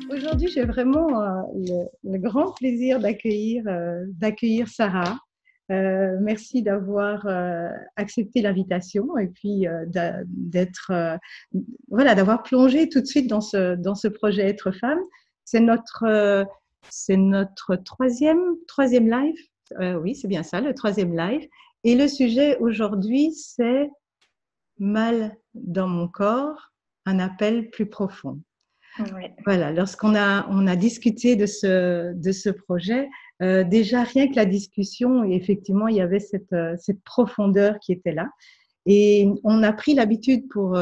Aujourd'hui, j'ai vraiment le grand plaisir d'accueillir Sarah. Merci d'avoir accepté l'invitation et puis d'avoir plongé tout de suite dans ce projet Être femme. C'est notre troisième live. Oui, c'est bien ça, le troisième live. Et le sujet aujourd'hui, c'est Mal dans mon corps, un appel plus profond. Ouais. Voilà, lorsqu'on a discuté de ce projet, déjà rien que la discussion, et effectivement, il y avait cette profondeur qui était là. Et on a pris l'habitude pour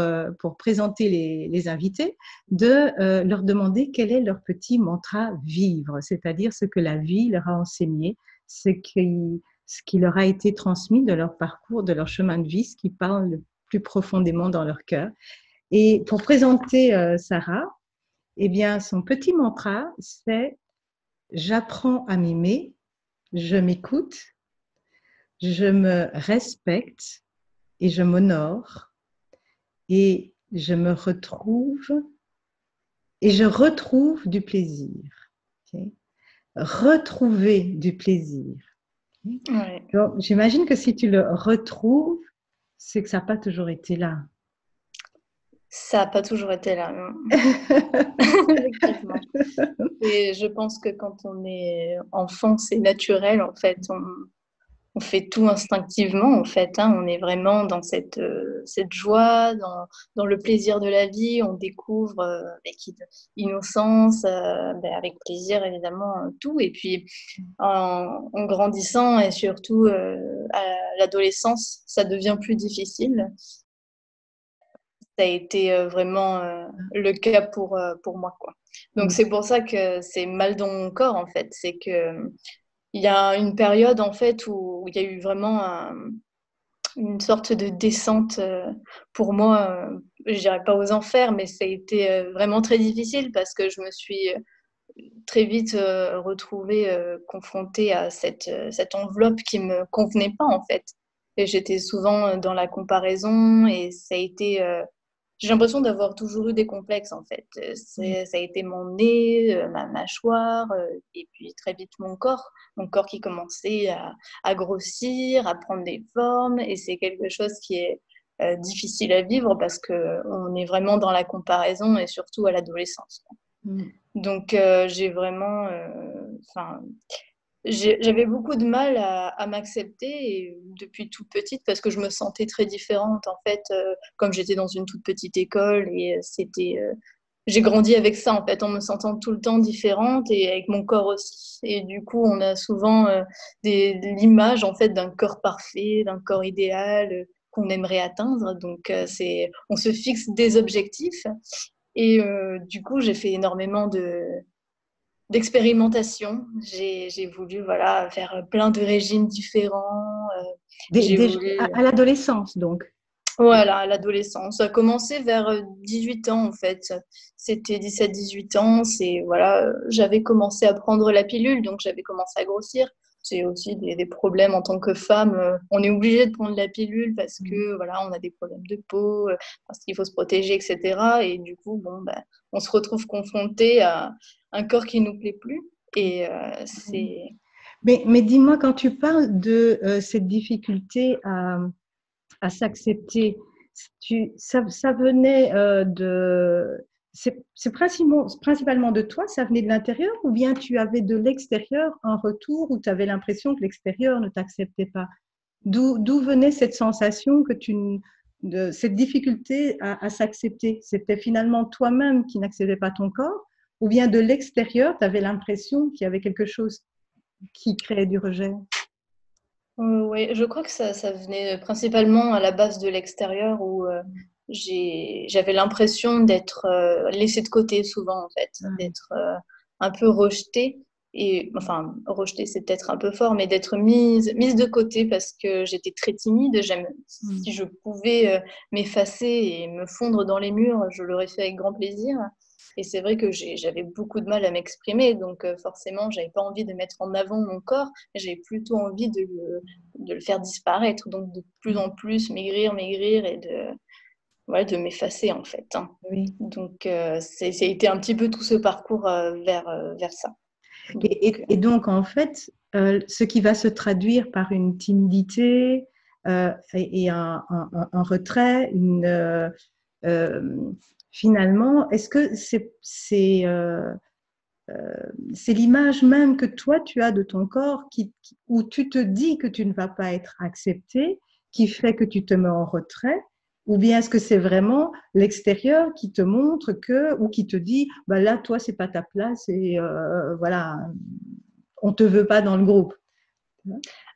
présenter les invités de leur demander quel est leur petit mantra vivre, c'est-à-dire ce que la vie leur a enseigné, ce qui leur a été transmis de leur parcours, de leur chemin de vie, ce qui parle le plus profondément dans leur cœur. Et pour présenter Sarah, eh bien, son petit mantra, c'est « J'apprends à m'aimer, je m'écoute, je me respecte et je m'honore et je me retrouve et je retrouve du plaisir. » Okay. Retrouver du plaisir. Ouais. Donc, j'imagine que si tu le retrouves, c'est que ça n'a pas toujours été là. Ça n'a pas toujours été là, non. Effectivement. Et je pense que quand on est enfant, c'est naturel, en fait. On fait tout instinctivement, en fait. On est vraiment dans cette joie, dans le plaisir de la vie. On découvre avec innocence, avec plaisir, évidemment, tout. Et puis, en grandissant et surtout à l'adolescence, ça devient plus difficile. Ça a été vraiment le cas pour moi, quoi. Donc, c'est pour ça que c'est mal dans mon corps, en fait. C'est que il y a une période, en fait, où il y a eu vraiment une sorte de descente pour moi. Je dirais pas aux enfers, mais ça a été vraiment très difficile parce que je me suis très vite retrouvée confrontée à cette enveloppe qui me convenait pas, en fait. Et j'étais souvent dans la comparaison et ça a été... j'ai l'impression d'avoir toujours eu des complexes, en fait. Ça a été mon nez, ma mâchoire, et puis très vite mon corps qui commençait à grossir, à prendre des formes. Et c'est quelque chose qui est difficile à vivre parce qu'on est vraiment dans la comparaison et surtout à l'adolescence. Donc, j'ai vraiment... j'avais beaucoup de mal à m'accepter depuis toute petite parce que je me sentais très différente en fait, comme j'étais dans une toute petite école et j'ai grandi avec ça en fait, en me sentant tout le temps différente et avec mon corps aussi. Et du coup, on a souvent l'image en fait d'un corps parfait, d'un corps idéal qu'on aimerait atteindre. Donc, on se fixe des objectifs et du coup, j'ai fait énormément d'expérimentation. J'ai voulu faire plein de régimes différents. J'ai voulu... à l'adolescence, donc. Voilà, à l'adolescence. Ça a commencé vers 18 ans, en fait. C'était 17-18 ans. J'avais commencé à prendre la pilule, donc j'avais commencé à grossir. C'est aussi des problèmes en tant que femme. On est obligé de prendre la pilule parce que on a des problèmes de peau, parce qu'il faut se protéger, etc. Et du coup, on se retrouve confronté à un corps qui nous plaît plus. Et c'est... Mais dis-moi, quand tu parles de cette difficulté à s'accepter, ça venait c'est principalement de toi, ça venait de l'intérieur, ou bien tu avais de l'extérieur un retour où tu avais l'impression que l'extérieur ne t'acceptait pas? D'où venait cette sensation de cette difficulté à s'accepter? C'était finalement toi-même qui n'acceptais pas ton corps, ou bien de l'extérieur, tu avais l'impression qu'il y avait quelque chose qui créait du rejet? Oui, je crois que ça venait principalement à la base de l'extérieur où j'avais l'impression d'être laissée de côté souvent, en fait, d'être un peu rejetée. Et, enfin, rejetée, c'est peut-être un peu fort, mais d'être mise de côté parce que j'étais très timide. Si je pouvais m'effacer et me fondre dans les murs, je l'aurais fait avec grand plaisir. Et c'est vrai que j'avais beaucoup de mal à m'exprimer, donc forcément, j'avais pas envie de mettre en avant mon corps, mais j'avais plutôt envie de le faire disparaître, donc de plus en plus maigrir et ouais, de m'effacer en fait, hein. Oui. Donc ça a été un petit peu tout ce parcours vers ça. Et donc, en fait, ce qui va se traduire par une timidité et un retrait, finalement, est-ce que c'est l'image même que toi, tu as de ton corps où tu te dis que tu ne vas pas être accepté, qui fait que tu te mets en retrait? Ou bien est-ce que c'est vraiment l'extérieur qui te montre ou qui te dit, bah là, toi, c'est pas ta place et voilà, on te veut pas dans le groupe.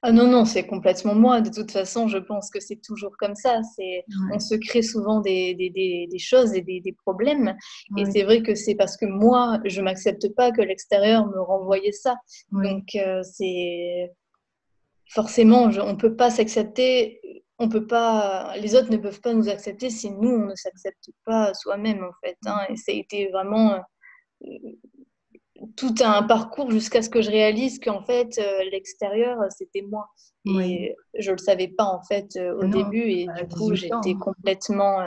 Ah non, non, c'est complètement moi. De toute façon, je pense que c'est toujours comme ça. On Ouais, se crée souvent des choses et des problèmes. Et ouais, c'est vrai que c'est parce que moi, je m'accepte pas que l'extérieur me renvoyait ça. ouais, Donc, c'est forcément, on peut pas s'accepter. On peut pas, les autres ne peuvent pas nous accepter si nous, on ne s'accepte pas soi-même, en fait, hein. Et ça a été vraiment tout un parcours jusqu'à ce que je réalise qu'en fait, l'extérieur, c'était moi. ouais. Et je le savais pas, en fait, au Non, début. Et à du coup, 18 j'étais ans. complètement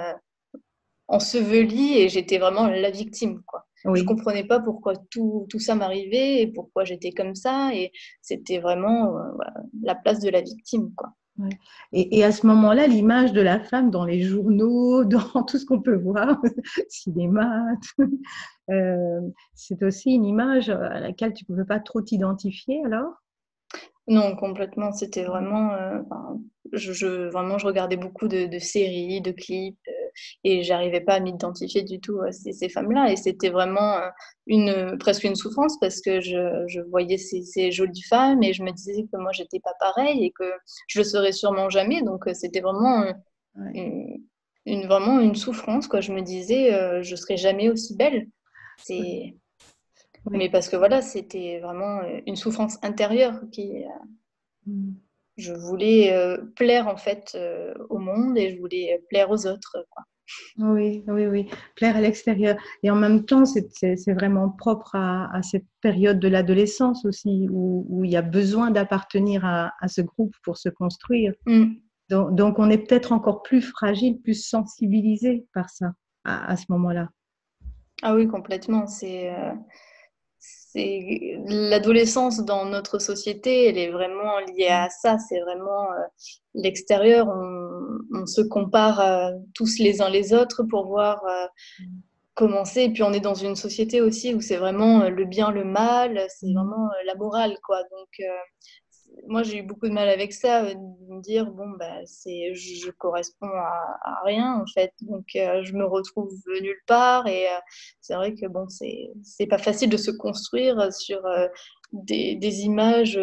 ensevelie et j'étais vraiment la victime, quoi. Je Oui. comprenais pas pourquoi tout ça m'arrivait et pourquoi j'étais comme ça. Et c'était vraiment voilà, la place de la victime, quoi. Ouais. Et à ce moment-là, l'image de la femme dans les journaux, dans tout ce qu'on peut voir, cinéma, euh, c'est aussi une image à laquelle tu ne peux pas trop t'identifier alors? Non, complètement. C'était vraiment, enfin, vraiment, je regardais beaucoup de séries, de clips, et j'arrivais pas à m'identifier du tout à ces femmes-là. Et c'était vraiment presque une souffrance parce que je voyais ces jolies femmes et je me disais que moi, j'étais pas pareille et que je le serais sûrement jamais. Donc, c'était vraiment Ouais. une, vraiment une souffrance, quoi. Je me disais, je serai jamais aussi belle. C'est, mais Oui. parce que voilà, c'était vraiment une souffrance intérieure Mm. je voulais plaire en fait au monde et je voulais plaire aux autres, quoi. Oui, oui, oui. Plaire à l'extérieur. Et en même temps, c'est vraiment propre à cette période de l'adolescence aussi, où il y a besoin d'appartenir à ce groupe pour se construire. Mm. Donc, on est peut-être encore plus fragile, plus sensibilisé par ça à ce moment-là. Ah oui, complètement. C'est l'adolescence dans notre société, elle est vraiment liée à ça. C'est vraiment l'extérieur. On se compare tous les uns les autres pour voir comment c'est. Et puis on est dans une société aussi où c'est vraiment le bien, le mal. C'est Mm. vraiment la morale, quoi. Donc moi, j'ai eu beaucoup de mal avec ça, de me dire, bon, bah, je corresponds à rien, en fait. Donc, je me retrouve nulle part. Et c'est vrai que, bon, c'est pas facile de se construire sur des images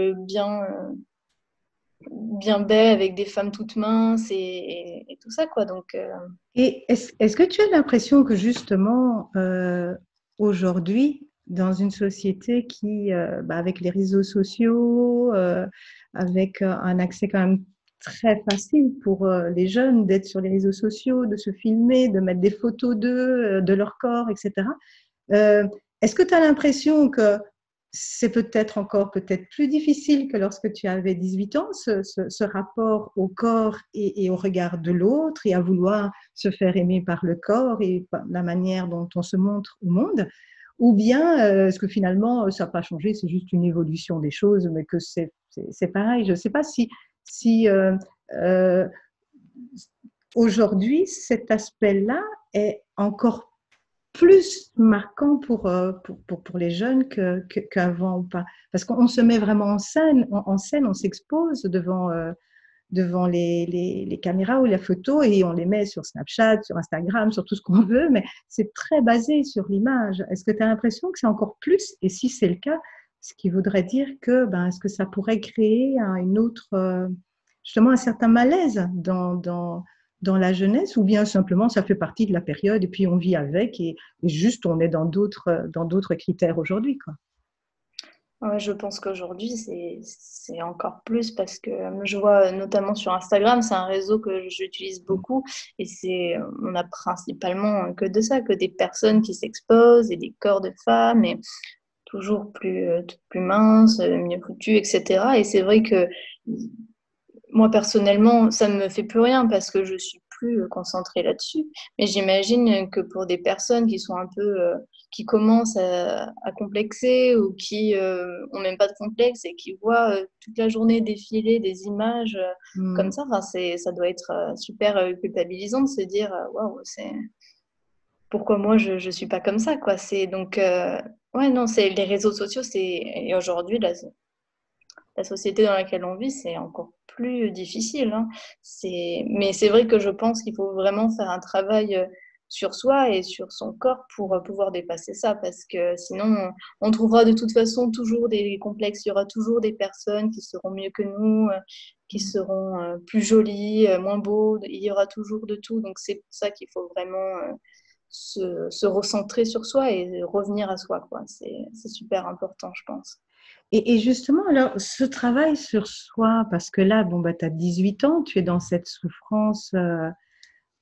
bien belles, avec des femmes toutes minces et tout ça, quoi. Donc, Et est-ce que tu as l'impression que justement, aujourd'hui, dans une société avec les réseaux sociaux, avec un accès quand même très facile pour les jeunes d'être sur les réseaux sociaux, de se filmer, de mettre des photos d'eux, de leur corps, etc. Euh, Est-ce que tu as l'impression que c'est peut-être plus difficile que lorsque tu avais 18 ans, ce rapport au corps et au regard de l'autre et à vouloir se faire aimer par le corps et par la manière dont on se montre au monde? Ou bien est-ce que finalement ça n'a pas changé, c'est juste une évolution des choses, mais que c'est pareil. Je ne sais pas si euh, aujourd'hui cet aspect-là est encore plus marquant pour les jeunes qu'avant ou pas. Parce qu'on se met vraiment en scène, on s'expose devant les caméras ou les photos et on les met sur Snapchat, sur Instagram, sur tout ce qu'on veut, mais c'est très basé sur l'image. Est-ce que tu as l'impression que c'est encore plus? Et si c'est le cas, ce qui voudrait dire que, est-ce que ça pourrait créer justement un certain malaise dans la jeunesse, ou bien simplement ça fait partie de la période et puis on vit avec et juste on est dans d'autres critères aujourd'hui, quoi. Ouais, je pense qu'aujourd'hui, c'est encore plus parce que je vois notamment sur Instagram, c'est un réseau que j'utilise beaucoup et on a principalement que de ça, que des personnes qui s'exposent et des corps de femmes et toujours plus minces, mieux foutues, etc. Et c'est vrai que moi, personnellement, ça ne me fait plus rien parce que je suis plus concentrée là-dessus. Mais j'imagine que pour des personnes qui sont un peu, qui commencent à complexer ou qui ont même pas de complexe et qui voient toute la journée défiler des images comme Mm. ça, enfin, ça doit être super culpabilisant de se dire, waouh, pourquoi moi je suis pas comme ça, quoi. C'est donc, ouais, non, c'est les réseaux sociaux, et aujourd'hui, la société dans laquelle on vit, c'est encore plus difficile, hein. Mais c'est vrai que je pense qu'il faut vraiment faire un travail sur soi et sur son corps pour pouvoir dépasser ça, parce que sinon, on trouvera de toute façon toujours des complexes. Il y aura toujours des personnes qui seront mieux que nous, qui seront plus jolies, moins beaux. Il y aura toujours de tout. Donc c'est pour ça qu'il faut vraiment se recentrer sur soi et revenir à soi, quoi. C'est super important, je pense. Et justement, alors, ce travail sur soi, parce que là, bon, bah, tu as 18 ans, tu es dans cette souffrance,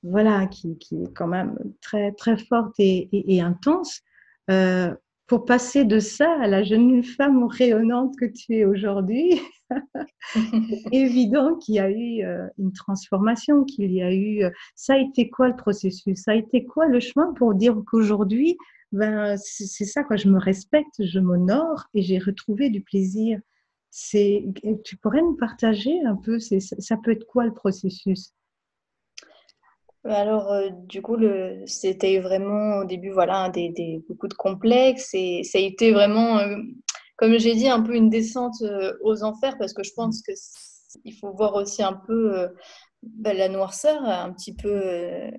voilà, qui est quand même très, très forte et intense. Euh, pour passer de ça à la jeune femme rayonnante que tu es aujourd'hui, c'est évident qu'il y a eu une transformation, qu'il y a eu. Ça a été quoi le processus? Ça a été quoi le chemin pour dire qu'aujourd'hui, ben, c'est ça, quoi, je me respecte, je m'honore et j'ai retrouvé du plaisir. Tu pourrais nous partager un peu, ça peut être quoi le processus? Alors, du coup, c'était vraiment au début, voilà, beaucoup de complexes et ça a été vraiment, comme j'ai dit, un peu une descente aux enfers parce que je pense il faut voir aussi un peu la noirceur, un petit peu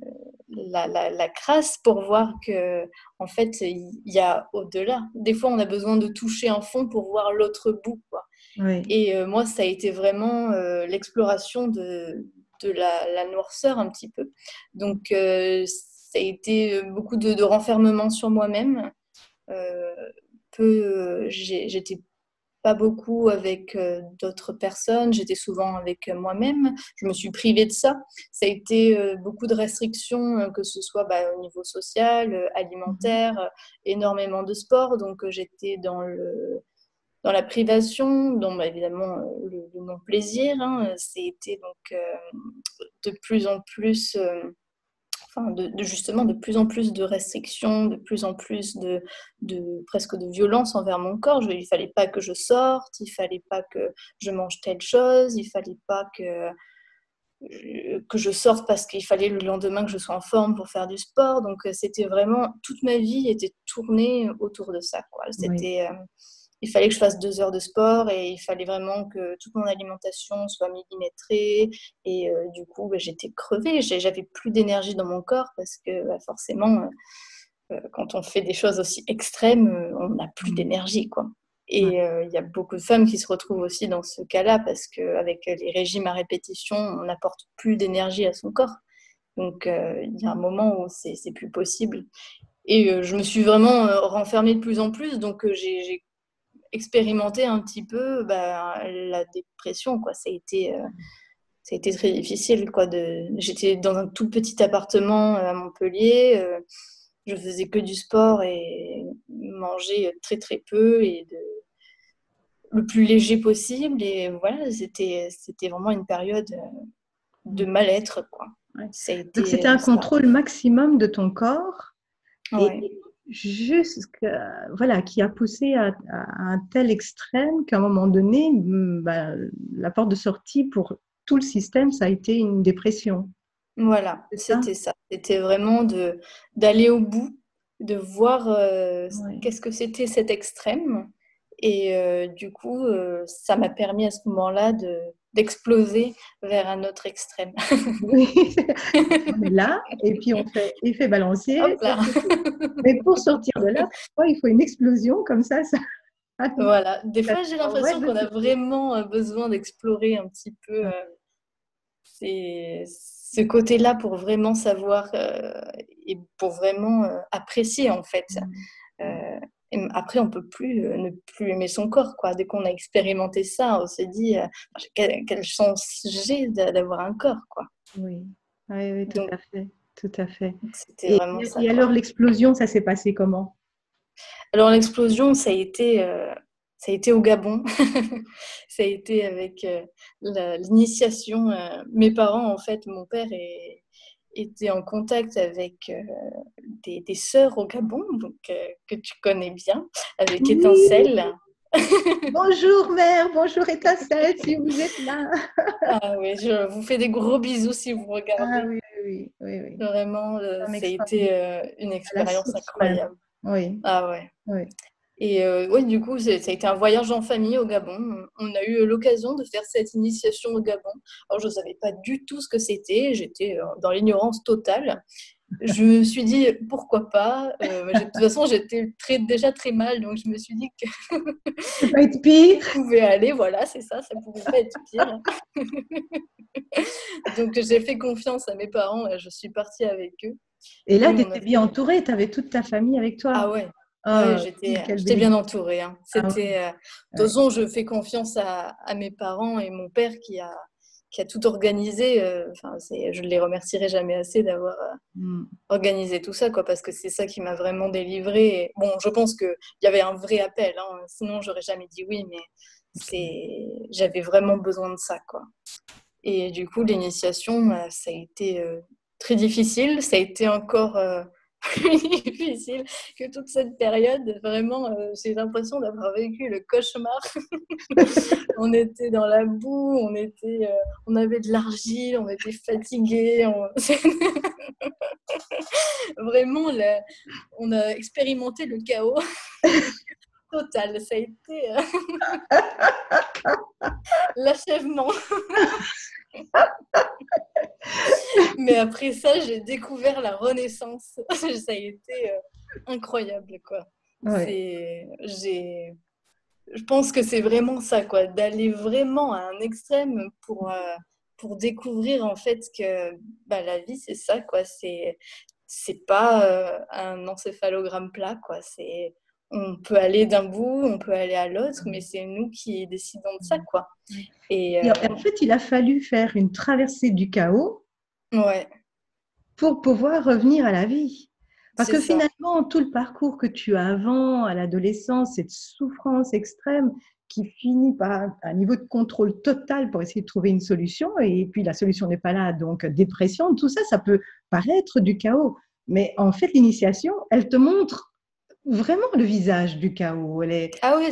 la crasse pour voir que, en fait, il y a au-delà. Des fois, on a besoin de toucher un fond pour voir l'autre bout, quoi. Oui. Et moi, ça a été vraiment l'exploration de la noirceur un petit peu. Donc, ça a été beaucoup de renfermement sur moi-même. Euh, j'étais pas beaucoup avec d'autres personnes, j'étais souvent avec moi-même. Je me suis privée de ça. Ça a été beaucoup de restrictions, que ce soit au niveau social, Mhm. alimentaire, énormément de sport. Donc, j'étais dans la privation, dans évidemment le non-plaisir, hein. C'était donc de plus en plus, enfin justement de plus en plus de restrictions, de plus en plus presque de violence envers mon corps. Il fallait pas que je sorte, il fallait pas que je mange telle chose, il fallait pas que je sorte parce qu'il fallait le lendemain que je sois en forme pour faire du sport. Donc c'était vraiment, toute ma vie était tournée autour de ça, quoi. Oui. Il fallait que je fasse 2 heures de sport et il fallait vraiment que toute mon alimentation soit millimétrée. Et du coup, j'étais crevée. J'avais plus d'énergie dans mon corps parce que forcément, quand on fait des choses aussi extrêmes, on n'a plus Mhm. d'énergie, quoi. Ouais. Et il y a beaucoup de femmes qui se retrouvent aussi dans ce cas-là parce qu'avec les régimes à répétition, on n'apporte plus d'énergie à son corps. Donc, il y a un moment où c'est plus possible. Et je me suis vraiment renfermée de plus en plus. Donc, j'ai expérimenté un petit peu la dépression, quoi. Ça a été très difficile, quoi. J'étais dans un tout petit appartement à Montpellier. Je faisais que du sport et mangeais très très peu le plus léger possible. Et voilà, c'était vraiment une période de mal-être, quoi. Ouais. Ça a Donc, été c'était un ça. contrôle maximum de ton corps et Ouais. voilà, qui a poussé à un tel extrême qu'à un moment donné, la porte de sortie pour tout le système, ça a été une dépression. Voilà, C'est ça? c'était ça. C'était vraiment d'aller au bout, de voir Oui. qu'est-ce que c'était cet extrême. Et du coup, ça m'a permis à ce moment-là d'exploser vers un autre extrême. Oui. On est là et puis on fait effet balancier, Hop ça là. fait tout. Mais pour sortir de là, parfois, il faut une explosion comme ça Voilà. Des ça fois, j'ai t'envoie l'impression de qu'on a l'autre côté. vraiment besoin d'explorer un petit peu Ouais. ce côté-là pour vraiment savoir et pour vraiment apprécier en fait. Mm. Euh, Et après, on peut plus ne plus aimer son corps, quoi. Dès qu'on a expérimenté ça, on s'est dit quelle chance j'ai d'avoir un corps, quoi. Oui, oui, oui, tout Donc, à fait, tout à fait. c'était vraiment ça, Et quoi. alors, l'explosion, ça s'est passé comment? Alors, l'explosion, ça a été au Gabon. Ça a été avec l'initiation. Mes parents, en fait, mon père était en contact avec des sœurs au Gabon, donc, que tu connais bien, avec Oui, Étincelle. bonjour mère, bonjour Étincelle, si vous êtes là. Ah oui, je vous fais des gros bisous si vous Ah regardez. oui, oui, oui, oui. Vraiment, Femme ça a été extraordinaire, une à la expérience source même. incroyable. Oui, Ah ouais. oui. Et ouais, du coup, ça a été un voyage en famille au Gabon. On a eu l'occasion de faire cette initiation au Gabon. Alors, je ne savais pas du tout ce que c'était. J'étais dans l'ignorance totale. Je me suis dit, pourquoi pas. De toute façon, j'étais déjà très mal, donc je me suis dit que Ça peut pas être pire. je pouvais aller. Voilà, c'est ça, ça pouvait pas être pire. Donc, j'ai fait confiance à mes parents et je suis partie avec eux. Et là, Et tu on étais a bien fait. entourée, tu avais toute ta famille avec toi. Ah ouais, ouais, Ah, quelle j'étais belle bien idée. entourée, hein. Ah C'était, de toute ouais, façon, je fais confiance à mes parents et mon père qui a tout organisé. Enfin, je ne les remercierai jamais assez d'avoir ouais. organisé tout ça, quoi, parce que c'est ça qui m'a vraiment délivrée. Et bon, je pense qu'il y avait un vrai appel, hein, sinon j'aurais jamais dit oui, mais j'avais vraiment besoin de ça, quoi. Et du coup, l'initiation, ça a été très difficile. Ça a été encore plus difficile que toute cette période. Vraiment, j'ai l'impression d'avoir vécu le cauchemar. On était dans la boue, on avait de l'argile, on était fatigués. Vraiment, on a expérimenté le chaos total. Ça a été l'achèvement. Mais après ça, j'ai découvert la Renaissance. Ça a été incroyable, quoi. Ouais. Je pense que c'est vraiment ça, quoi, d'aller vraiment à un extrême pour découvrir en fait que bah, la vie, c'est ça, quoi. C'est pas un encéphalogramme plat, quoi. On peut aller d'un bout, on peut aller à l'autre, mais c'est nous qui décidons de ça, quoi. Et Et en fait, il a fallu faire une traversée du chaos ouais, pour pouvoir revenir à la vie. Parce c'est que ça. finalement, tout le parcours que tu as avant, à l'adolescence, cette souffrance extrême qui finit par un niveau de contrôle total pour essayer de trouver une solution, et puis la solution n'est pas là, donc dépression, tout ça, ça peut paraître du chaos. Mais en fait, l'initiation, elle te montre vraiment le visage du chaos. Ah oui,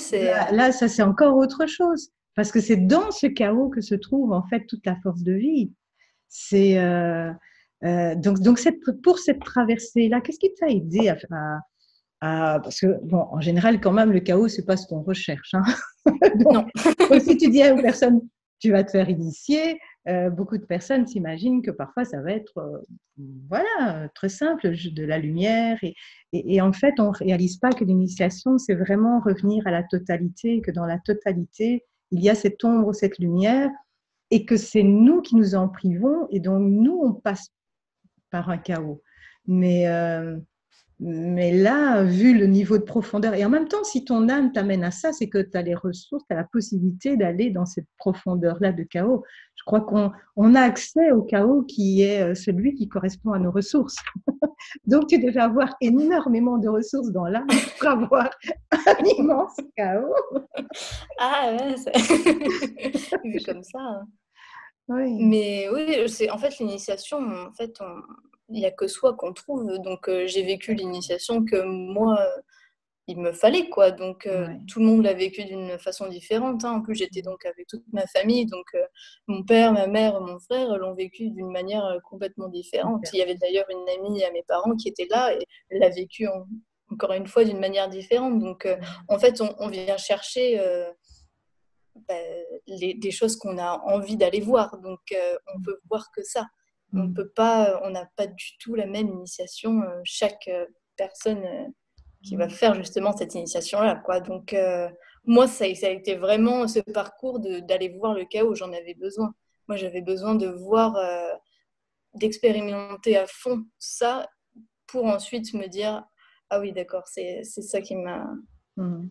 Là, ça, c'est encore autre chose. Parce que c'est dans ce chaos que se trouve en fait toute la force de vie. C'est donc pour cette traversée-là, qu'est-ce qui t'a aidé parce que bon, en général, quand même, le chaos, c'est pas ce qu'on recherche. Hein. donc, non. donc, si tu dis aux personnes, tu vas te faire initier, beaucoup de personnes s'imaginent que parfois ça va être, voilà, très simple, de la lumière. Et en fait, on ne réalise pas que l'initiation, c'est vraiment revenir à la totalité, que dans la totalité, il y a cette ombre, cette lumière, et que c'est nous qui nous en privons, et donc nous, on passe par un chaos. Mais, euh, mais là, vu le niveau de profondeur, et en même temps, si ton âme t'amène à ça, c'est que tu as les ressources, tu as la possibilité d'aller dans cette profondeur-là de chaos. Je crois qu'on a accès au chaos qui est celui qui correspond à nos ressources. Donc, tu devais avoir énormément de ressources dans l'âme pour avoir un immense chaos. Ah ouais, vu comme ça, hein. Oui, Mais oui, en fait l'initiation, en fait, il n'y a que soi qu'on trouve. Donc j'ai vécu l'initiation que moi, il me fallait, quoi. Donc ouais, tout le monde l'a vécu d'une façon différente, hein. En plus, j'étais donc avec toute ma famille. Donc mon père, ma mère, mon frère l'ont vécu d'une manière complètement différente. super. Il y avait d'ailleurs une amie à mes parents qui était là et elle l'a vécu encore une fois d'une manière différente. Donc en fait, on vient chercher bah, des choses qu'on a envie d'aller voir. Donc, on peut voir que ça. On n'a pas du tout la même initiation, chaque personne qui va faire justement cette initiation-là, quoi. Donc, moi, ça a été vraiment ce parcours d'aller voir le chaos, j'en avais besoin. Moi, j'avais besoin de voir, d'expérimenter à fond ça pour ensuite me dire, ah oui, d'accord, c'est ça qui m'a Mhm.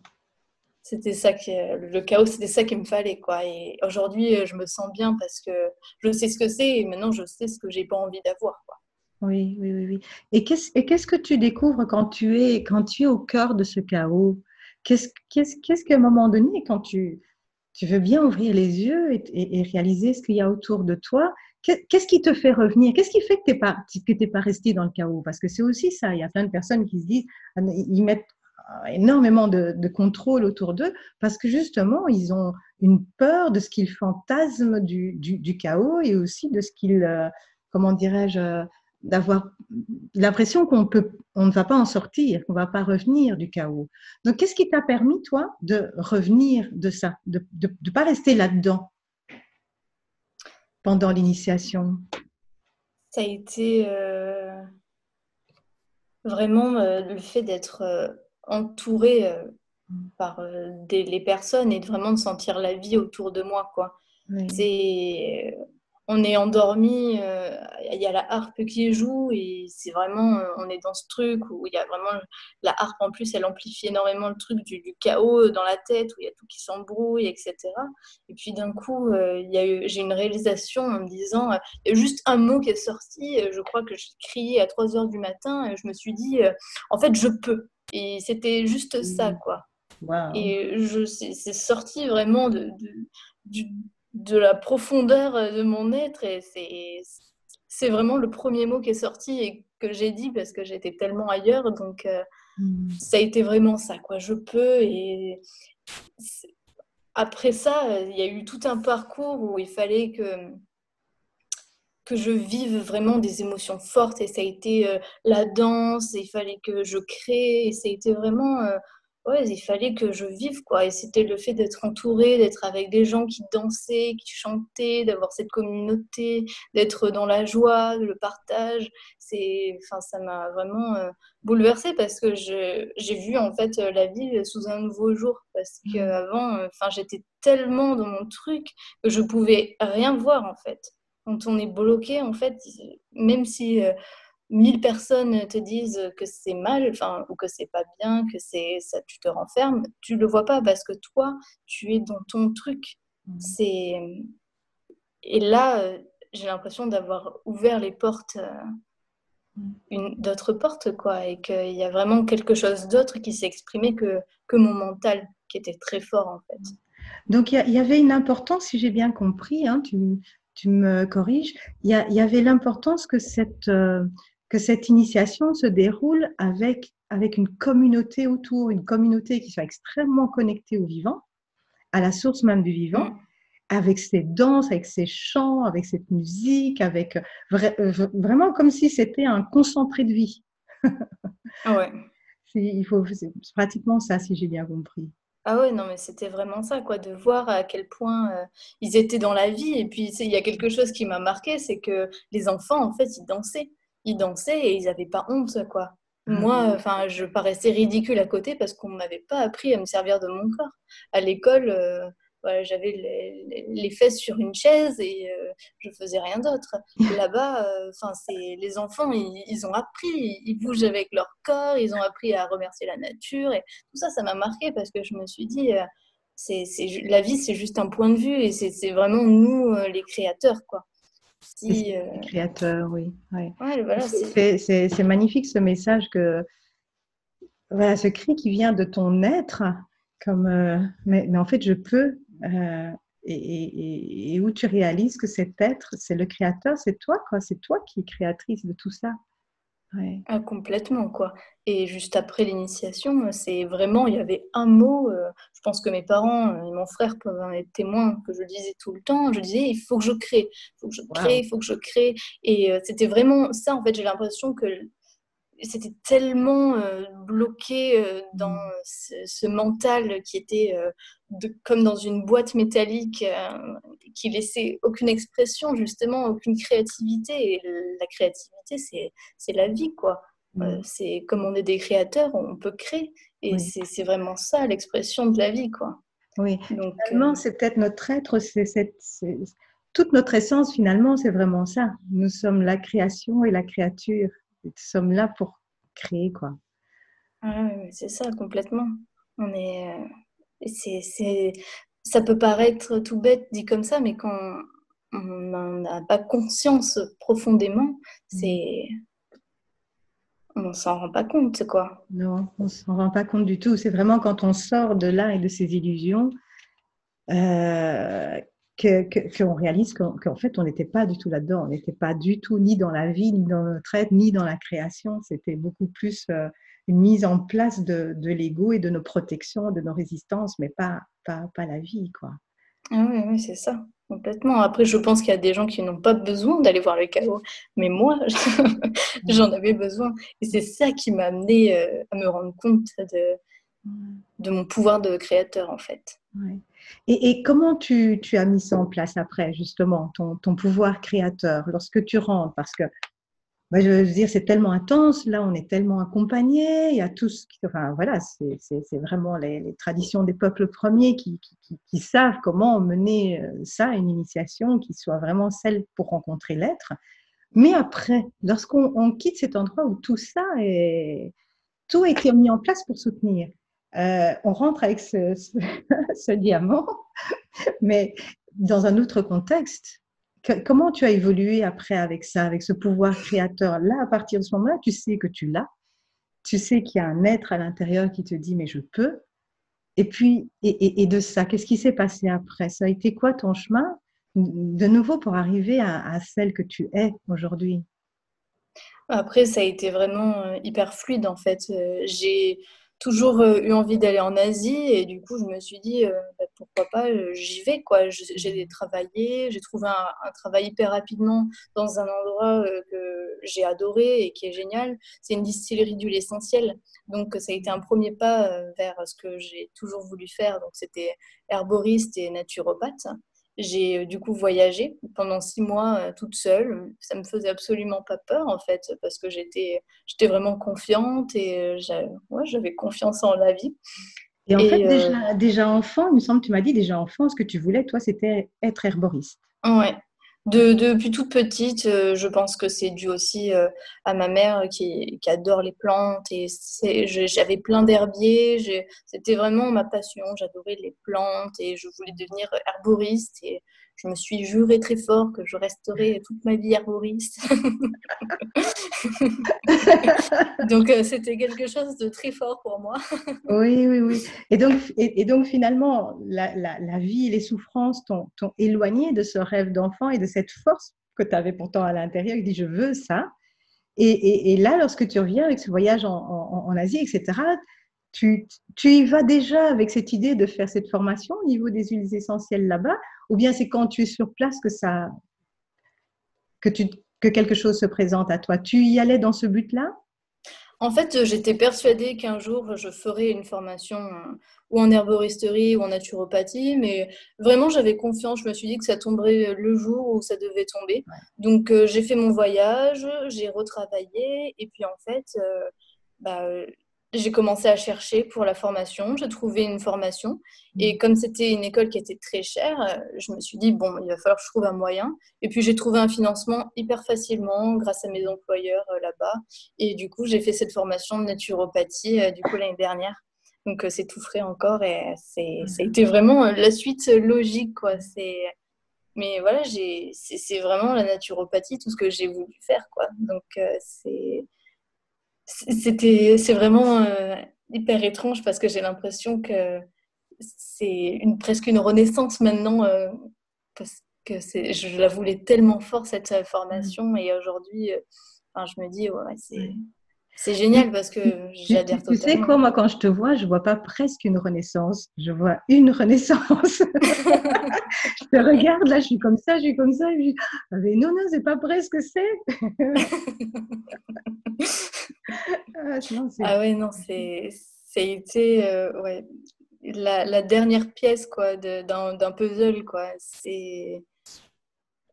C'était ça le chaos, c'était ça qu'il me fallait, quoi. Et aujourd'hui, je me sens bien parce que je sais ce que c'est et maintenant je sais ce que j'ai pas envie d'avoir, quoi. Oui, oui, oui, oui. Et qu'est-ce que tu découvres quand tu es au cœur de ce chaos? Qu'est-ce qu'à un moment donné, quand tu veux bien ouvrir les yeux et réaliser ce qu'il y a autour de toi, qu'est-ce qui te fait revenir? Qu'est-ce qui fait que t'es pas resté dans le chaos? Parce que c'est aussi ça. Il y a plein de personnes qui se disent, ils mettent énormément de contrôle autour d'eux parce que justement, ils ont une peur de ce qu'ils fantasment du chaos et aussi de ce qu'ils, comment dirais-je, d'avoir l'impression on ne va pas en sortir, qu'on ne va pas revenir du chaos. Donc, qu'est-ce qui t'a permis, toi, de revenir de ça, de ne pas rester là-dedans pendant l'initiation? Ça a été vraiment le fait d'être entourée par les personnes et de vraiment de sentir la vie autour de moi, quoi. Oui. C'est, on est endormi, il y a la harpe qui joue et c'est vraiment, on est dans ce truc où il y a vraiment la harpe en plus, elle amplifie énormément le truc du chaos dans la tête où il y a tout qui s'embrouille, etc. Et puis d'un coup, j'ai une réalisation en me disant, il y a juste un mot qui est sorti, je crois que j'ai crié à 3 heures du matin, et je me suis dit, en fait, je peux. Et c'était juste ça, quoi. Wow. Et c'est sorti vraiment du- de la profondeur de mon être et c'est vraiment le premier mot qui est sorti et que j'ai dit parce que j'étais tellement ailleurs. Donc, ça a été vraiment ça, quoi. Je peux. Et c'est- après ça, il y a eu tout un parcours où il fallait que je vive vraiment des émotions fortes et ça a été la danse, et il fallait que je crée et ça a été vraiment ouais, il fallait que je vive quoi et c'était le fait d'être entourée, d'être avec des gens qui dansaient, qui chantaient, d'avoir cette communauté, d'être dans la joie, le partage, c'est enfin ça m'a vraiment bouleversée parce que j'ai vu en fait la vie sous un nouveau jour parce qu'avant enfin j'étais tellement dans mon truc que je pouvais rien voir en fait. Quand on est bloqué, en fait, même si 1000 personnes te disent que c'est mal, enfin, ou que c'est pas bien, que c'est ça, tu te renfermes, tu le vois pas parce que toi, tu es dans ton truc. C'est et là, j'ai l'impression d'avoir ouvert les portes, d'autres portes, quoi, et qu'il y a vraiment quelque chose d'autre qui s'est exprimé que mon mental, qui était très fort, en fait. Donc, il y avait une importance, si j'ai bien compris, hein, tu me corriges, il y avait l'importance que cette initiation se déroule avec une communauté autour, une communauté qui soit extrêmement connectée au vivant, à la source même du vivant, Mm. avec ses danses, avec ses chants, avec cette musique, vraiment comme si c'était un concentré de vie. Ouais. C'est pratiquement ça, si j'ai bien compris. Ah ouais, non, mais c'était vraiment ça, quoi, de voir à quel point ils étaient dans la vie. Et puis, il y a quelque chose qui m'a marqué, c'est que les enfants, en fait, ils dansaient. Ils dansaient et ils n'avaient pas honte, quoi. Moi, enfin, je paraissais ridicule à côté parce qu'on ne m'avait pas appris à me servir de mon corps. À l'école, voilà, j'avais les fesses sur une chaise et je faisais rien d'autre. Là-bas, enfin, c'est les enfants, ils ont appris, ils bougent avec leur corps, ils ont appris à remercier la nature. Et tout ça, ça m'a marqué parce que je me suis dit, la vie, c'est juste un point de vue et c'est vraiment nous, les créateurs, quoi. Et c'est Si, les créateurs, oui. Ouais. ouais, voilà, C'est magnifique ce message voilà, ce cri qui vient de ton être, mais en fait, je peux, et où tu réalises que cet être, c'est le créateur, c'est toi, quoi. C'est toi qui es créatrice de tout ça. Ouais. ah, complètement, quoi. Et juste après l'initiation, c'est vraiment, il y avait un mot, je pense que mes parents et mon frère peuvent en être témoins, que je disais tout le temps. Je disais, il faut que je crée, il faut que je crée, Waouh. il faut que je crée. Et c'était vraiment ça, en fait, j'ai l'impression que c'était tellement bloqué dans Mm. ce mental qui était comme dans une boîte métallique qui laissait aucune expression, justement, aucune créativité. Et la créativité, c'est la vie, quoi. Mm. C'est comme on est des créateurs, on peut créer. Et Oui, c'est vraiment ça, l'expression de la vie, quoi. oui. Donc, Finalement, c'est peut-être notre être, toute notre essence, finalement, c'est vraiment ça. Nous sommes la création et la créature. Nous sommes là pour créer, quoi. ouais, ouais, c'est ça, complètement. On est, ça peut paraître tout bête dit comme ça, mais quand on n'en a pas conscience profondément, c'est, on s'en rend pas compte, quoi. Non, on ne s'en rend pas compte du tout. C'est vraiment quand on sort de là et de ces illusions euh, qu'on réalise qu'en fait, on n'était pas du tout là-dedans. On n'était pas du tout ni dans la vie, ni dans notre être, ni dans la création. C'était beaucoup plus une mise en place de l'ego et de nos protections, de nos résistances, mais pas la vie, quoi. Ah oui, oui, c'est ça, complètement. Après, je pense qu'il y a des gens qui n'ont pas besoin d'aller voir le chaos, mais moi, j'en avais besoin. Et c'est ça qui m'a amené à me rendre compte de mon pouvoir de créateur, en fait. Ouais. Et comment tu as mis ça en place après, justement, ton pouvoir créateur, lorsque tu rentres? Parce que, bah, je veux dire, c'est tellement intense, là, on est tellement accompagnés, il y a tout ce qui, enfin, voilà, c'est vraiment les traditions des peuples premiers qui savent comment mener ça, une initiation qui soit vraiment celle pour rencontrer l'être. Mais après, lorsqu'on quitte cet endroit où tout a été mis en place pour soutenir, on rentre avec ce diamant, mais dans un autre contexte. Comment tu as évolué après avec ça, avec ce pouvoir créateur? Là, à partir de ce moment-là, tu sais que tu l'as, tu sais qu'il y a un être à l'intérieur qui te dit mais je peux. Et puis, et de ça, qu'est-ce qui s'est passé après? Ça a été quoi ton chemin de nouveau pour arriver à celle que tu es aujourd'hui? Après, ça a été vraiment hyper fluide en fait. J'ai toujours eu envie d'aller en Asie et du coup, je me suis dit bah, pourquoi pas, j'y vais quoi. J'ai travaillé, j'ai trouvé un travail hyper rapidement dans un endroit que j'ai adoré et qui est génial. C'est une distillerie d'huile essentielle. Donc, ça a été un premier pas vers ce que j'ai toujours voulu faire. Donc, c'était herboriste et naturopathe. J'ai du coup voyagé pendant 6 mois toute seule. Ça me faisait absolument pas peur en fait parce que j'étais vraiment confiante et ouais, j'avais confiance en la vie. Et en fait, Et déjà enfant, il me semble, tu m'as dit déjà enfant, ce que tu voulais, toi, c'était être herboriste. ouais, depuis toute petite, je pense que c'est dû aussi à ma mère qui adore les plantes et j'avais plein d'herbiers. C'était vraiment ma passion. J'adorais les plantes et je voulais devenir herboriste et je me suis juré très fort que je resterais toute ma vie herboriste. Donc c'était quelque chose de très fort pour moi. Oui, oui, oui. Et donc finalement, la vie, les souffrances t'ont éloigné de ce rêve d'enfant et de cette force que tu avais pourtant à l'intérieur, qui dit je veux ça. Et là, lorsque tu reviens avec ce voyage en Asie, etc., tu y vas déjà avec cette idée de faire cette formation au niveau des huiles essentielles là-bas, ou bien c'est quand tu es sur place que, tu, que quelque chose se présente à toi? Tu y allais dans ce but-là? En fait, j'étais persuadée qu'un jour, je ferais une formation ou en herboristerie ou en naturopathie, mais vraiment, j'avais confiance. Je me suis dit que ça tomberait le jour où ça devait tomber. Donc, j'ai fait mon voyage, j'ai retravaillé, et puis en fait, bah, j'ai commencé à chercher pour la formation. J'ai trouvé une formation, et comme c'était une école qui était très chère, je me suis dit, bon, il va falloir que je trouve un moyen. Et puis, j'ai trouvé un financement hyper facilement grâce à mes employeurs là-bas. Et du coup, j'ai fait cette formation de naturopathie du coup l'année dernière. Donc c'est tout frais encore et ça a été vraiment la suite logique quoi. Mais voilà, c'est vraiment la naturopathie tout ce que j'ai voulu faire quoi. Donc c'est vraiment hyper étrange parce que j'ai l'impression que c'est presque une renaissance maintenant parce que je la voulais tellement fort cette formation et aujourd'hui, enfin, je me dis ouais, c'est génial parce que j'adhère Tu sais totalement. quoi, moi, quand je te vois, je vois pas presque une renaissance, je vois une renaissance. Je te regarde, là, je suis comme ça, et je dis, ah, mais non, non, c'est pas presque, c'est. Ah, non, Ah ouais, non, ça a été ouais, la dernière pièce quoi, d'un puzzle. Quoi.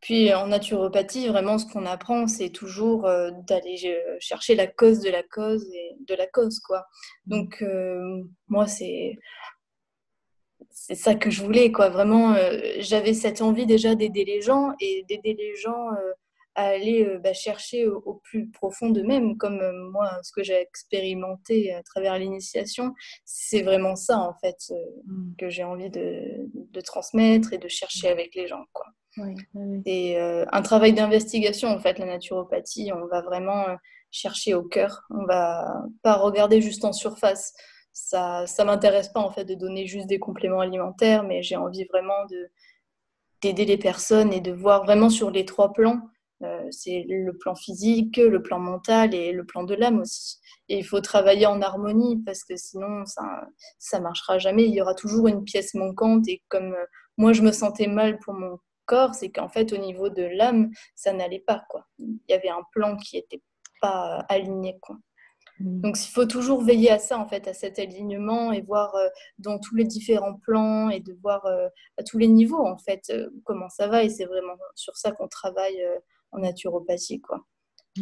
Puis en naturopathie, vraiment, ce qu'on apprend, c'est toujours d'aller chercher la cause de la cause et de la cause. Quoi. Donc, moi, c'est ça que je voulais, quoi. Vraiment, j'avais cette envie déjà d'aider les gens et d'aider les gens à aller chercher au plus profond d'eux-mêmes, comme moi, ce que j'ai expérimenté à travers l'initiation, c'est vraiment ça, en fait, que j'ai envie de transmettre et de chercher avec les gens, quoi. Oui, oui. C'est un travail d'investigation, en fait, la naturopathie. On va vraiment chercher au cœur. On va pas regarder juste en surface. Ça m'intéresse pas, en fait, de donner juste des compléments alimentaires, mais j'ai envie vraiment d'aider les personnes et de voir vraiment sur les 3 plans. C'est le plan physique, le plan mental et le plan de l'âme aussi. Et il faut travailler en harmonie parce que sinon, ça marchera jamais. Il y aura toujours une pièce manquante. Et comme moi, je me sentais mal pour mon corps, c'est qu'en fait, au niveau de l'âme, ça n'allait pas, quoi. Il y avait un plan qui n'était pas aligné, quoi. Donc, il faut toujours veiller à ça, en fait, à cet alignement et voir dans tous les différents plans et de voir à tous les niveaux, en fait, comment ça va. Et c'est vraiment sur ça qu'on travaille en naturopathie, quoi.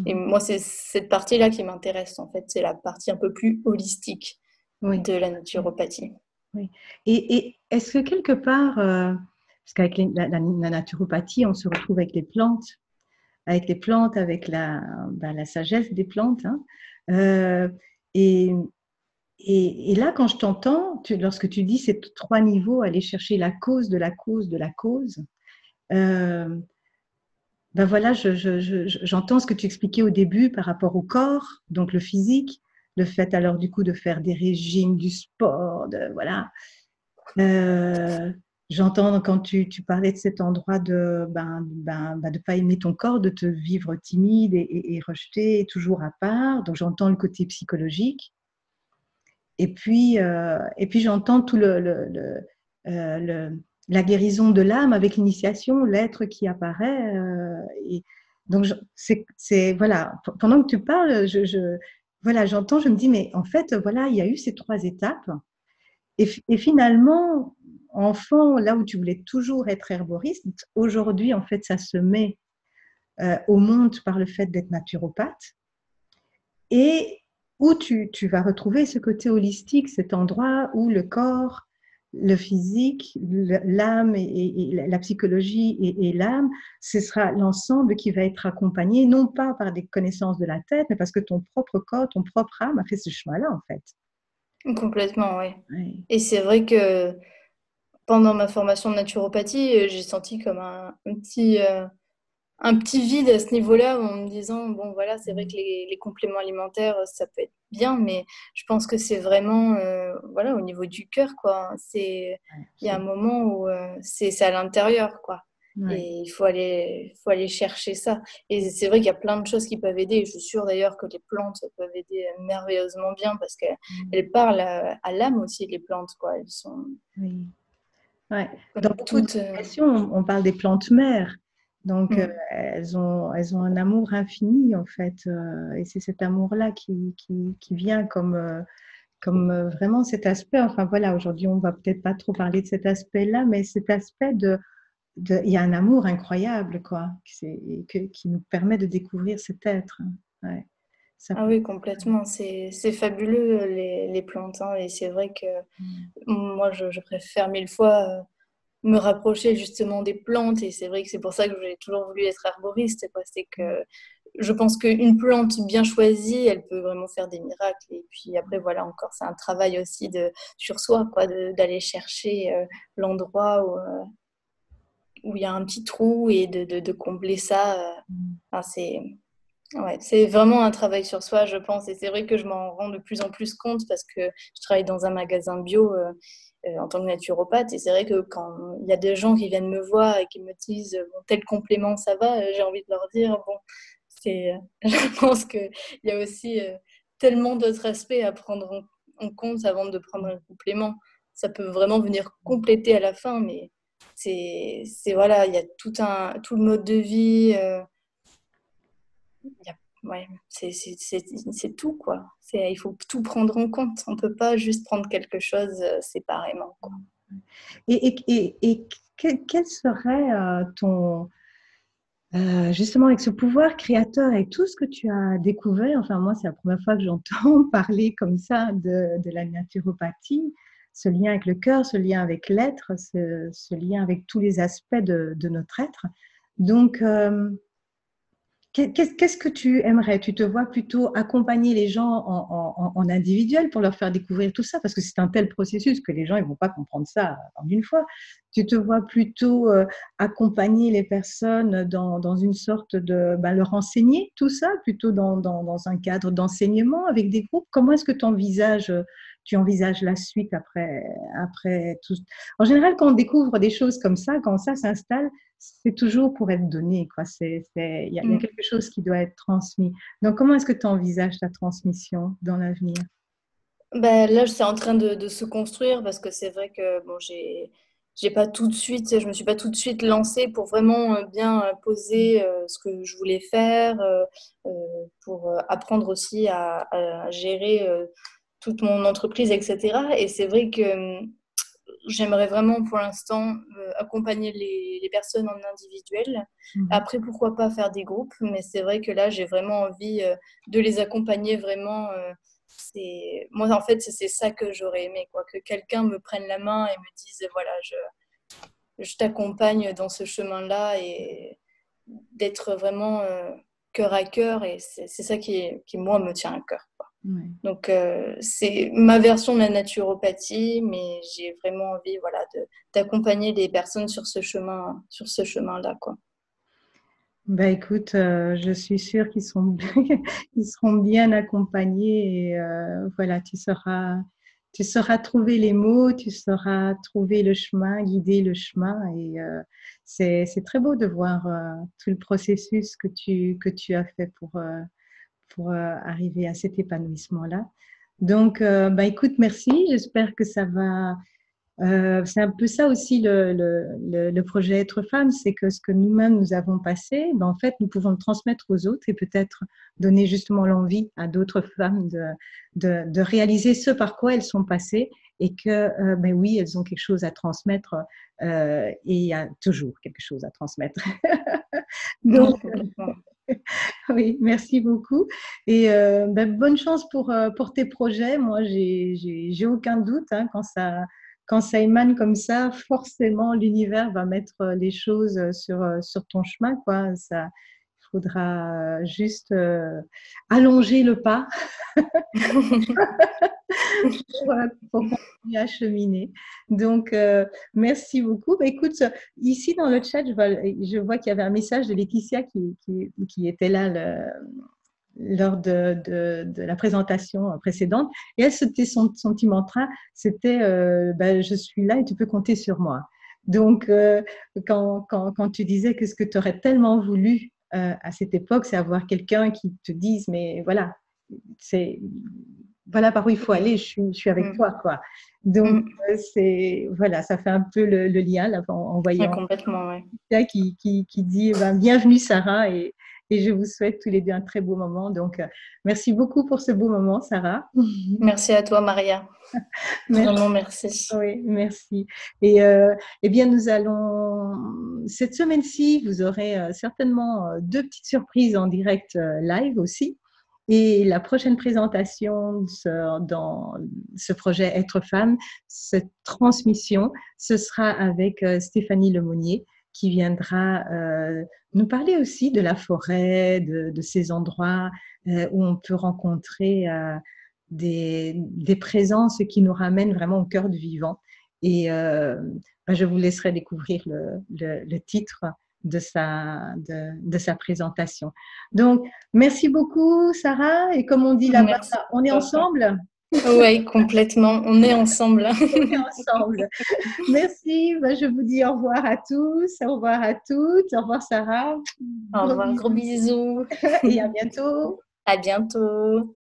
Et moi, c'est cette partie-là qui m'intéresse, en fait. C'est la partie un peu plus holistique Oui, de la naturopathie. oui. Et est-ce que quelque part, parce qu'avec la naturopathie, on se retrouve avec les plantes, avec la sagesse des plantes, hein. Euh, et, et là, quand je t'entends, lorsque tu dis ces 3 niveaux, aller chercher la cause de la cause de la cause, euh, ben voilà, j'entends ce que tu expliquais au début par rapport au corps, donc le physique, le fait alors du coup de faire des régimes, du sport, voilà. Euh, J'entends quand tu parlais de cet endroit de de pas aimer ton corps, de te vivre timide et rejeté, toujours à part. Donc j'entends le côté psychologique. Et puis j'entends tout la guérison de l'âme avec l'initiation, l'être qui apparaît. Et donc, voilà, pendant que tu parles, voilà, j'entends, je me dis, mais en fait, voilà, il y a eu ces 3 étapes. Et finalement, enfant, là où tu voulais toujours être herboriste, aujourd'hui, en fait, ça se met au monde par le fait d'être naturopathe. Et où tu vas retrouver ce côté holistique, cet endroit où le corps, le physique, l'âme et la psychologie et l'âme, ce sera l'ensemble qui va être accompagné, non pas par des connaissances de la tête, mais parce que ton propre corps, ton propre âme a fait ce chemin-là, en fait. Complètement, oui. Ouais. Et c'est vrai que pendant ma formation de naturopathie, j'ai senti comme un petit vide à ce niveau-là en me disant, bon voilà, c'est vrai que les compléments alimentaires, ça peut être bien, mais je pense que c'est vraiment voilà, au niveau du cœur, quoi. Il y a un moment où c'est à l'intérieur, quoi. Et Ouais. faut aller chercher ça. Et c'est vrai qu'il y a plein de choses qui peuvent aider. Je suis sûre d'ailleurs que les plantes peuvent aider merveilleusement bien parce qu'elles parlent à l'âme aussi, les plantes, quoi. Elles sont Oui. Ouais. Dans comme beaucoup toutes. d'éducation, on parle des plantes mères. Donc, elles ont un amour infini, en fait. Et c'est cet amour-là qui vient comme vraiment cet aspect. Enfin, voilà, aujourd'hui, on va peut-être pas trop parler de cet aspect-là, mais cet aspect il y a un amour incroyable, quoi, qui nous permet de découvrir cet être. Ouais. Ça Ah peut- oui, complètement. C'est fabuleux, les plantes, hein. Et c'est vrai que moi, je préfère 1000 fois me rapprocher justement des plantes. Et c'est vrai que c'est pour ça que j'ai toujours voulu être herboriste, quoi. C'est que je pense qu'une plante bien choisie, elle peut vraiment faire des miracles. Et puis après, voilà, encore, c'est un travail aussi sur soi, quoi, d'aller chercher l'endroit où il y a un petit trou et de combler ça. Enfin, ouais, c'est vraiment un travail sur soi, je pense. Et c'est vrai que je m'en rends de plus en plus compte parce que je travaille dans un magasin bio en tant que naturopathe. Et c'est vrai que quand il y a des gens qui viennent me voir et qui me disent bon, tel complément, ça va, j'ai envie de leur dire bon, je pense qu'il y a aussi tellement d'autres aspects à prendre en compte avant de prendre un complément. Ça peut vraiment venir compléter à la fin, mais voilà, il y a tout le mode de vie. Ouais, c'est tout, quoi. Il faut tout prendre en compte. On ne peut pas juste prendre quelque chose séparément, quoi. Et quel serait justement, avec ce pouvoir créateur, avec tout ce que tu as découvert, enfin moi, c'est la première fois que j'entends parler comme ça de la naturopathie, ce lien avec le cœur, ce lien avec l'être, ce lien avec tous les aspects de notre être. Donc, Qu'est-ce que tu aimerais? Tu te vois plutôt accompagner les gens en individuel pour leur faire découvrir tout ça? Parce que c'est un tel processus que les gens ils vont pas comprendre ça en une fois. Tu te vois plutôt accompagner les personnes dans une sorte de leur enseigner tout ça, plutôt dans un cadre d'enseignement avec des groupes? Comment est-ce que tu envisages la suite après tout? En général, quand on découvre des choses comme ça, quand ça s'installe, c'est toujours pour être donné, quoi. Il y a quelque chose qui doit être transmis. Donc, comment est-ce que tu envisages ta transmission dans l'avenir? Ben, là, c'est en train de se construire parce que c'est vrai que bon, j'ai pas tout de suite, je me suis pas tout de suite lancée pour vraiment bien poser ce que je voulais faire, euh, pour apprendre aussi à gérer toute mon entreprise, etc. Et c'est vrai que j'aimerais vraiment pour l'instant accompagner les personnes en individuel. Mhm. Après, pourquoi pas faire des groupes, mais c'est vrai que là, j'ai vraiment envie de les accompagner vraiment. Moi, en fait, c'est ça que j'aurais aimé, quoi, que quelqu'un me prenne la main et me dise, voilà, je t'accompagne dans ce chemin-là et d'être vraiment cœur à cœur. Et c'est ça qui, moi, me tient à cœur. Ouais. Donc, c'est ma version de la naturopathie, mais j'ai vraiment envie, voilà, d'accompagner les personnes sur ce chemin-là, quoi. Bah, écoute, je suis sûre qu'ils sont ils seront bien accompagnés et voilà, tu sauras trouver les mots, tu sauras trouver le chemin, guider le chemin et c'est très beau de voir tout le processus que tu as fait pour arriver à cet épanouissement-là. Donc, bah, écoute, merci. J'espère que ça va. C'est un peu ça aussi le projet Être femme, c'est que ce que nous-mêmes nous avons passé, ben en fait, nous pouvons le transmettre aux autres et peut-être donner justement l'envie à d'autres femmes de réaliser ce par quoi elles sont passées et que, ben oui, elles ont quelque chose à transmettre et il y a toujours quelque chose à transmettre. Donc, Oui, complètement. oui, merci beaucoup. Et ben, bonne chance pour tes projets. Moi, j'ai aucun doute hein, quand ça émane comme ça, forcément, l'univers va mettre les choses sur ton chemin, quoi. Ça, il faudra juste allonger le pas pour continuer à cheminer. Donc, merci beaucoup. Bah, écoute, ici dans le chat, je vois qu'il y avait un message de Laetitia qui était là lors de la présentation précédente. Et elle, c'était son petit mantra, c'était ben, je suis là et tu peux compter sur moi. Donc, quand tu disais que ce que tu aurais tellement voulu à cette époque, c'est avoir quelqu'un qui te dise, mais voilà, c'est voilà par où il faut aller, je suis avec Mm. toi, quoi. Donc, Mm. c'est voilà, ça fait un peu le lien là, en Ouais, voyant complètement, ouais. qui dit ben, bienvenue Sarah et je vous souhaite tous les deux un très beau moment. Donc, merci beaucoup pour ce beau moment, Sarah. Merci à toi, Maria. Merci. Vraiment, merci. Oui, merci. Et eh bien, nous allons, cette semaine-ci, vous aurez certainement deux petites surprises en direct live aussi. Et la prochaine présentation dans ce projet Être femme, cette transmission, ce sera avec Stéphanie Lemonnier qui viendra nous parler aussi de la forêt, de ces endroits où on peut rencontrer des présences qui nous ramènent vraiment au cœur du vivant. Et ben, je vous laisserai découvrir le titre de sa présentation. Donc, merci beaucoup, Sarah. Et comme on dit là-bas, Merci on est à toi. ensemble. Oui, complètement. On est ensemble. On est ensemble. Merci. Ben, je vous dis au revoir à tous, au revoir à toutes, au revoir, Sarah. Au Gros revoir, gros bisous bisous. et à bientôt. À bientôt.